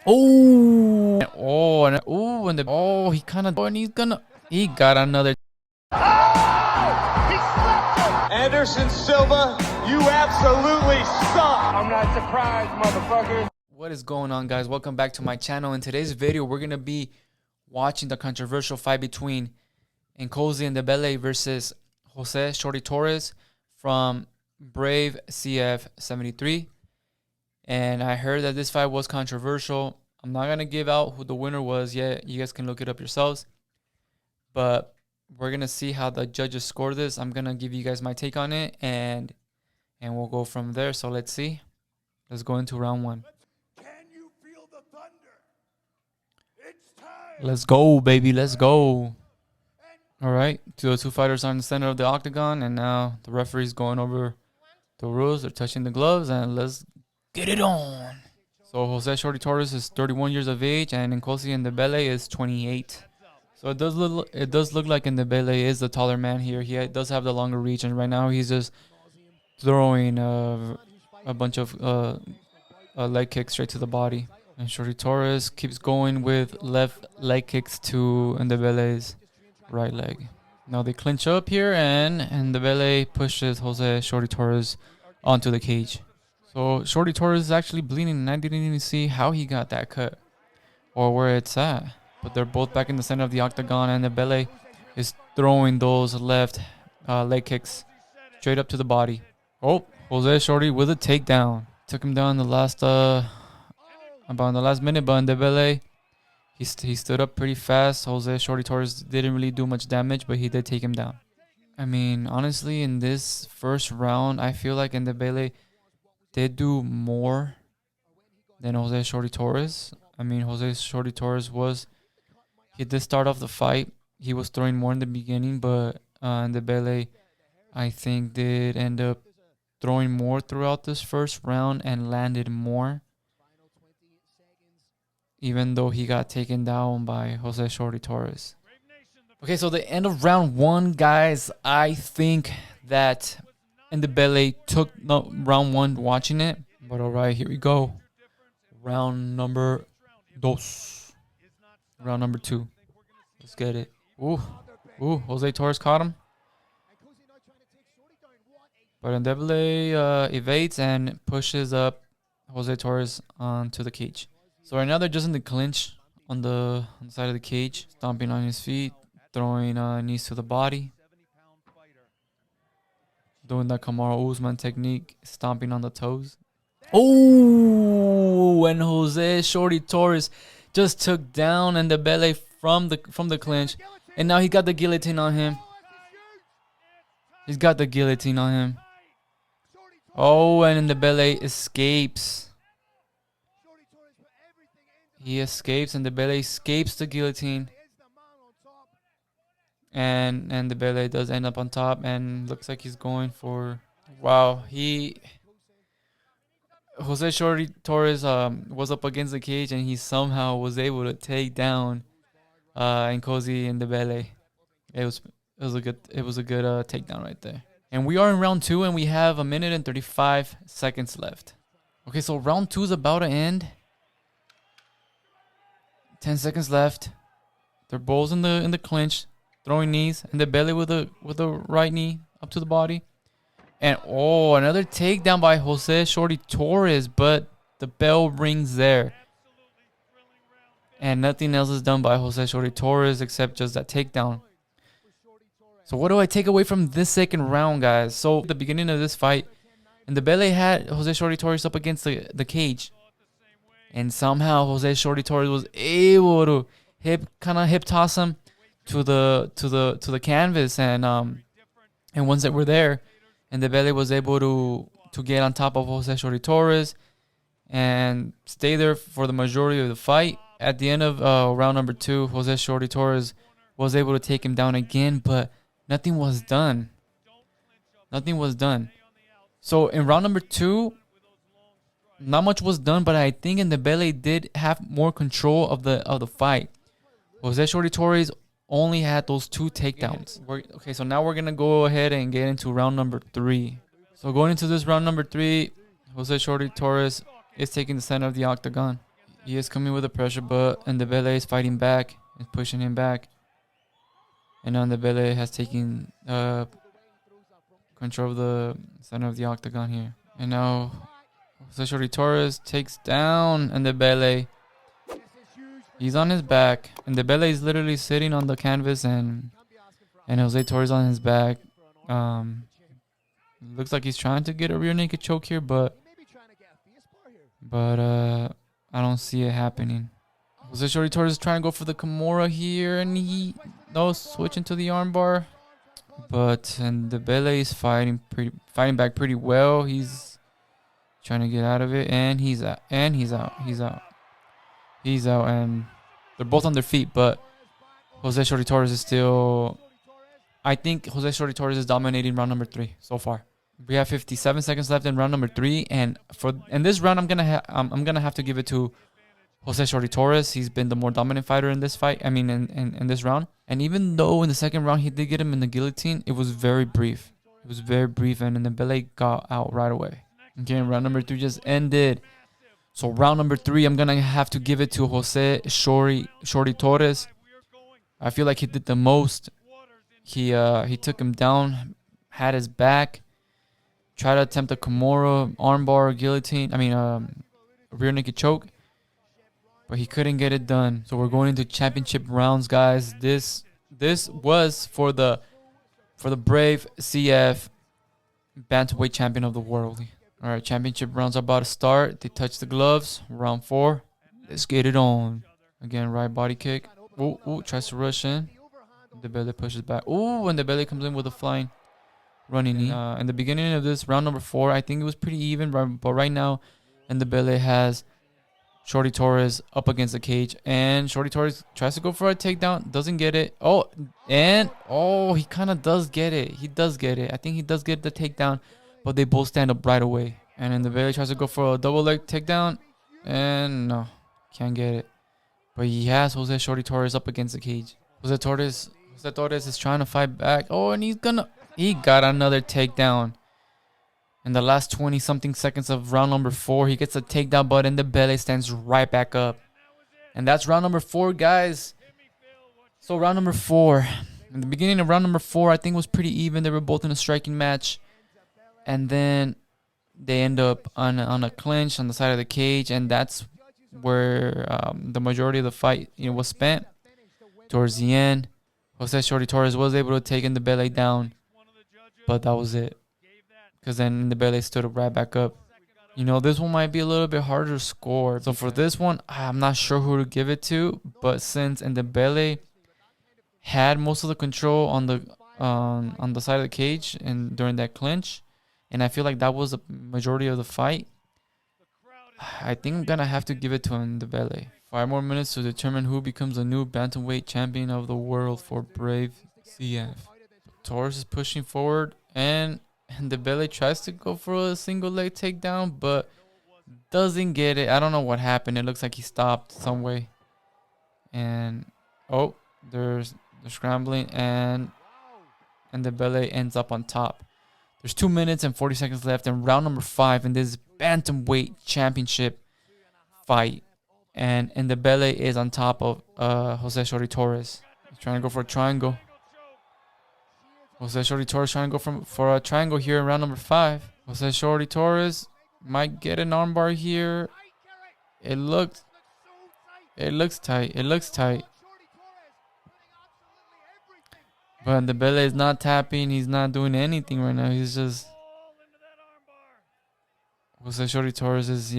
Oh, he kind of, and he got another. He slapped him. Anderson Silva, you absolutely suck. I'm not surprised, motherfucker. What is going on, guys? Welcome back to my channel. In today's video, we're going to be watching the controversial fight between Ndebele versus Jose Shorty Torres from Brave CF 73. And I heard that this fight was controversial. I'm not going to give out who the winner was yet. You guys can look it up yourselves. But we're going to see how the judges score this. I'm going to give you guys my take on it, and we'll go from there. So let's see. Let's go into round one. Can you feel the thunder? It's time. Let's go, baby. Let's go. All right. The two fighters are in the center of the octagon, and now the referee's going over the rules. They're touching the gloves, and let's get it on. So Jose Shorty Torres is 31 years of age, and Ndebele is 28. So it does look like Ndebele is the taller man here. He does have the longer reach, and right now he's just throwing a bunch of leg kicks straight to the body. And Shorty Torres keeps going with left leg kicks to Ndebele's right leg. Now they clinch up here, and Ndebele pushes Jose Shorty Torres onto the cage. So Shorty Torres is actually bleeding, and I didn't even see how he got that cut or where it's at. But they're both back in the center of the octagon, and Ndebele is throwing those left leg kicks straight up to the body. Oh, Jose Shorty with a takedown. Took him down about in the last minute, but Ndebele, he stood up pretty fast. Jose Shorty Torres didn't really do much damage, but he did take him down. I mean, honestly, in this first round, I feel like Ndebele did do more than Jose Shorty Torres. I mean, Jose Shorty Torres he did start off the fight. He was throwing more in the beginning, but Ndebele, I think, did end up throwing more throughout this first round and landed more, even though he got taken down by Jose Shorty Torres. Okay, so the end of round one, guys. I think that Ndebele took round one watching it. But all right, here we go. Round number dos. Round number two. Let's get it. Ooh, Jose Torres caught him. But Ndebele evades and pushes up Jose Torres onto the cage. So right now they're just in the clinch on the side of the cage, stomping on his feet, throwing knees to the body, doing that Kamaru Usman technique, stomping on the toes. Oh, and Jose Shorty Torres just took down Ndebele from the clinch, and now he got the guillotine on him. He's got the guillotine on him. Oh, and Ndebele escapes. He escapes, and Ndebele escapes the guillotine. And Ndebele does end up on top, and looks like he's going for... Wow, Jose Shorty Torres was up against the cage, and he somehow was able to take down Ndebele. It was a good takedown right there. And we are in round two, and we have 1 minute and 35 seconds left. Okay, so round two is about to end. 10 seconds left. They're both in the clinch, throwing knees, and Ndebele with a right knee up to the body. And oh, another takedown by Jose Shorty Torres, but the bell rings there. And nothing else is done by Jose Shorty Torres except just that takedown. So what do I take away from this second round, guys? So at the beginning of this fight, Ndebele had Jose Shorty Torres up against the cage. And somehow Jose Shorty Torres was able to hip toss him to the canvas, and once they were there, Ndebele was able to get on top of Jose Shorty Torres and stay there for the majority of the fight. At the end of round number two, Jose Shorty Torres was able to take him down again, but nothing was done. Nothing was done. So in round number two, not much was done, but I think Ndebele did have more control of the fight. Jose Shorty Torres only had those 2 takedowns. Okay, so now we're going to go ahead and get into round number 3. So going into this round number 3, Jose Shorty Torres is taking the center of the octagon. He is coming with the pressure, but Ndebele is fighting back and pushing him back. And now Ndebele has taken control of the center of the octagon here. And now Jose Torres takes down Ndebele. He's on his back. Ndebele is literally sitting on the canvas, and Jose Torres on his back. Looks like he's trying to get a rear naked choke here, but I don't see it happening. Jose Torres is trying to go for the Kimura here, and he switching to the armbar. But Ndebele is fighting back pretty well. He's trying to get out of it, and he's out. And they're both on their feet, but Jose Torres is still. I think Jose Torres is dominating round number 3 so far. We have 57 seconds left in round number 3, and in this round, I'm gonna have to give it to Jose Torres. He's been the more dominant fighter in this fight. I mean, in this round. And even though in the second round he did get him in the guillotine, it was very brief. And Ndebele got out right away. Okay, round number 3 just ended. So round number 3, I'm gonna have to give it to Jose Shorty Torres. I feel like he did the most. He took him down, had his back, tried to attempt a Kimura, armbar, guillotine. Rear naked choke, but he couldn't get it done. So we're going into championship rounds, guys. This was for the Brave CF bantamweight champion of the world. All right, championship rounds are about to start. They touch the gloves. Round 4. Let's get it on. Again, right body kick. Ooh, tries to rush in. Ndebele pushes back. Ooh, and Ndebele comes in with a flying running knee. In the beginning of this round number 4, I think it was pretty even, but right now, Ndebele has Shorty Torres up against the cage, and Shorty Torres tries to go for a takedown, doesn't get it. He kind of does get it. He does get it. I think he does get the takedown, but they both stand up right away. And then Ndebele tries to go for a double leg takedown, and no, can't get it. But he has Jose Shorty Torres up against the cage. Jose Torres is trying to fight back. Oh, and he got another takedown. In the last 20-something seconds of round number 4, he gets a takedown, but Ndebele stands right back up. And that's round number 4, guys. So round number 4. In the beginning of round number 4, I think it was pretty even. They were both in a striking match. And then they end up on a clinch on the side of the cage, and that's where the majority of the fight was spent. Towards the end, Jose Shorty Torres was able to take Ndebele down, but that was it. Because then Ndebele stood right back up. This one might be a little bit harder to score. So for this one, I'm not sure who to give it to. But since Ndebele had most of the control on the side of the cage and during that clinch, and I feel like that was the majority of the fight, I think I'm gonna have to give it to Ndebele. 5 more minutes to determine who becomes the new bantamweight champion of the world for Brave CF. Torres is pushing forward, and Ndebele tries to go for a single leg takedown, but doesn't get it. I don't know what happened. It looks like he stopped some way. And they're scrambling, and Ndebele ends up on top. There's 2 minutes and 40 seconds left in round number 5 in this bantamweight championship fight. And Ndebele is on top of Jose Shorty Torres. He's trying to go for a triangle. Jose Shorty Torres trying to go for a triangle here in round number 5. Jose Shorty Torres might get an armbar here. It looks tight. But Ndebele is not tapping. He's not doing anything right now. He's just... Jose Shorty Torres is,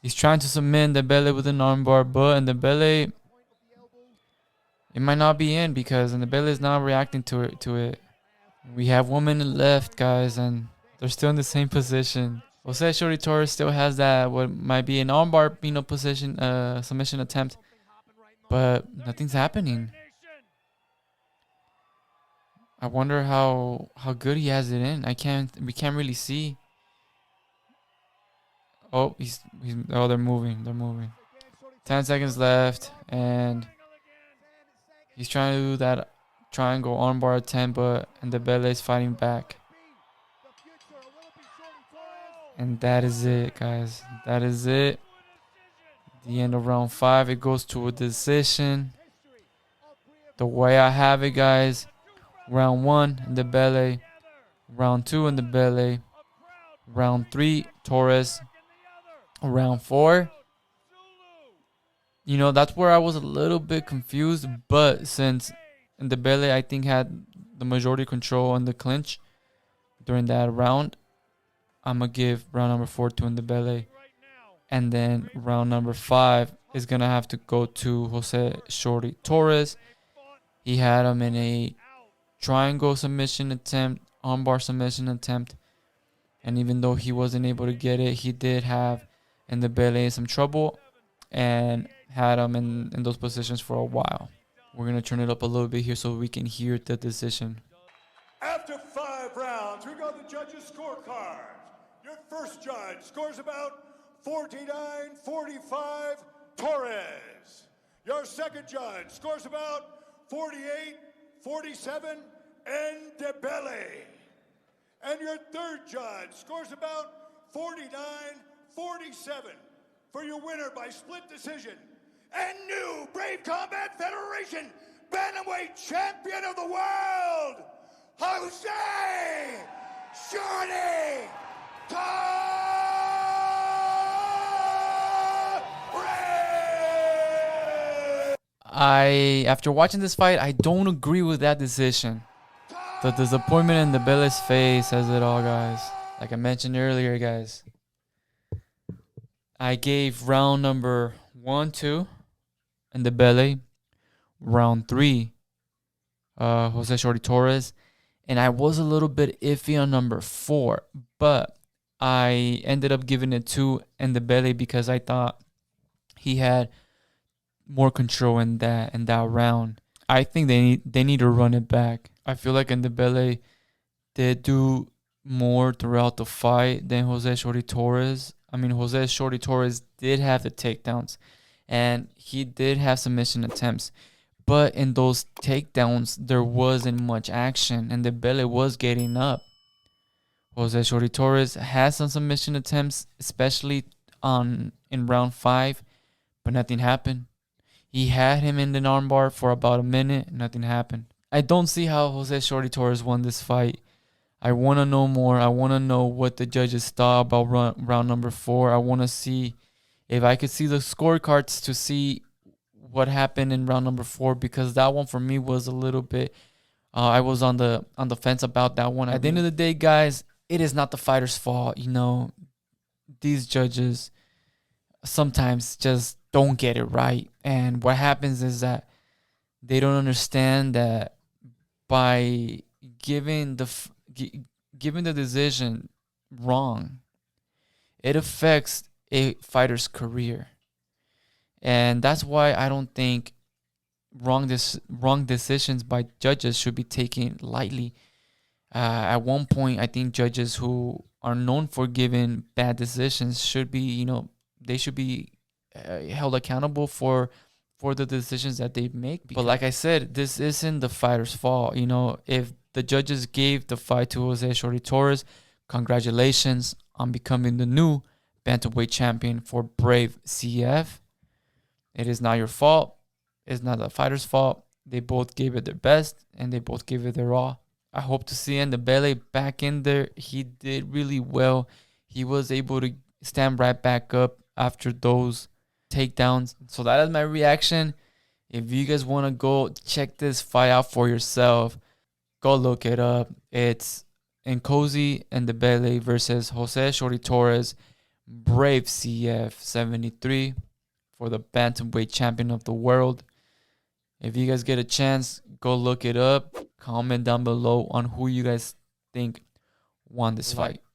he's trying to submit Ndebele with an armbar, but Ndebele... It might not be in because Ndebele is not reacting to it. We have 1 minute left, guys, and they're still in the same position. Jose Shorty Torres still has that what might be an armbar, position, submission attempt, but nothing's happening. I wonder how good he has it in. We can't really see. Oh, they're moving. 10 seconds left, and he's trying to do that triangle armbar attempt, but Ndebele is fighting back. And that is it, guys. That is it. The end of round 5, it goes to a decision. The way I have it, guys, round 1, Ndebele. Round 2, Ndebele. Round 3, Torres. Round 4, that's where I was a little bit confused. But since Ndebele, I think, had the majority control on the clinch during that round, I'm going to give round number 4 to Ndebele. And then round number 5 is going to have to go to Jose Shorty Torres. He had him in a triangle submission attempt, armbar submission attempt. And even though he wasn't able to get it, he did have Ndebele in some trouble and had him in those positions for a while. We're going to turn it up a little bit here so we can hear the decision. After 5 rounds, we got the judges' scorecards. Your first judge scores about 49-45, Torres. Your second judge scores about 48-47, Ndebele. And your third judge scores about 49-47 for your winner by split decision and new Brave Combat Federation Bantamweight Champion of the World, Jose Shorty Torres! After watching this fight, I don't agree with that decision. The disappointment in Ndebele's face says it all, guys. Like I mentioned earlier, guys, I gave round number 1 to Ndebele, round 3, Jose Shorty Torres, and I was a little bit iffy on number 4, but I ended up giving it to Ndebele because I thought he had more control in that round. I think they need to run it back. I feel like Ndebele did do more throughout the fight than Jose Shorty Torres. I mean, Jose Shorty Torres did have the takedowns, and he did have submission attempts. But in those takedowns, there wasn't much action, and Ndebele was getting up. Jose Shorty Torres had some submission attempts, especially in round 5, but nothing happened. He had him in the armbar for about a minute. Nothing happened. I don't see how Jose Shorty Torres won this fight. I want to know more. I want to know what the judges thought about round number 4. I want to see if I could see the scorecards to see what happened in round number 4, because that one for me was a little bit. I was on the fence about that one. At the end of the day, guys, it is not the fighter's fault. These judges sometimes just don't get it right, and what happens is that they don't understand that by giving the decision wrong, it affects a fighter's career, and that's why I don't think wrong decisions by judges should be taken lightly. At one point, I think judges who are known for giving bad decisions should be, they should be held accountable for the decisions that they make. But like I said, this isn't the fighter's fault. If the judges gave the fight to Jose Shorty Torres, congratulations on becoming the new bantamweight champion for Brave CF. It is not your fault. It's not the fighter's fault. They both gave it their best, and they both gave it their all. I hope to see Ndebele back in there. He did really well. He was able to stand right back up after those takedowns. So that is my reaction. If you guys want to go check this fight out for yourself, go look it up. It's Nkosi Ndebele versus Jose Shorty Torres, Brave CF 73 for the bantamweight champion of the world. If you guys get a chance, go look it up. Comment down below on who you guys think won this fight.